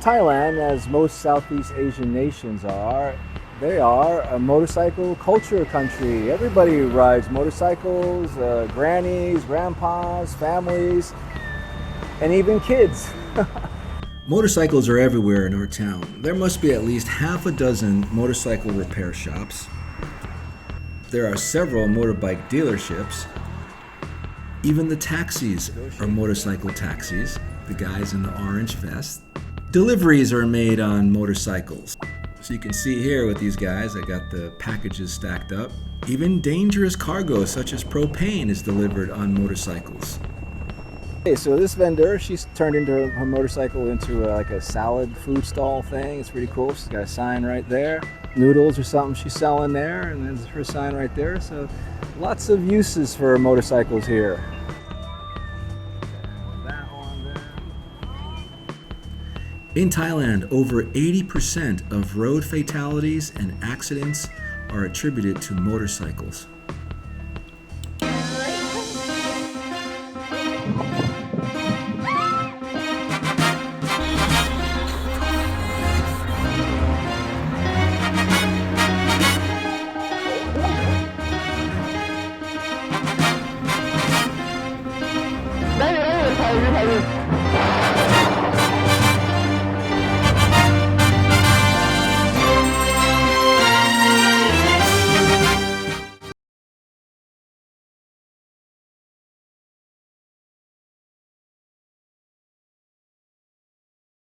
Thailand, as most Southeast Asian nations are, they are a motorcycle culture country. Everybody rides motorcycles, grannies, grandpas, families, and even kids. Motorcycles are everywhere in our town. There must be at least half a dozen motorcycle repair shops. There are several motorbike dealerships. Even the taxis are motorcycle taxis, the guys in the orange vest. Deliveries are made on motorcycles. So you can see here with these guys, I got the packages stacked up. Even dangerous cargo such as propane is delivered on motorcycles. Okay, so this vendor, she's turned into her motorcycle into like a salad food stall thing. It's pretty cool. She's got a sign right there. Noodles or something she's selling there, and there's her sign right there. So lots of uses for motorcycles here. That one there. In Thailand, over 80% of road fatalities and accidents are attributed to motorcycles.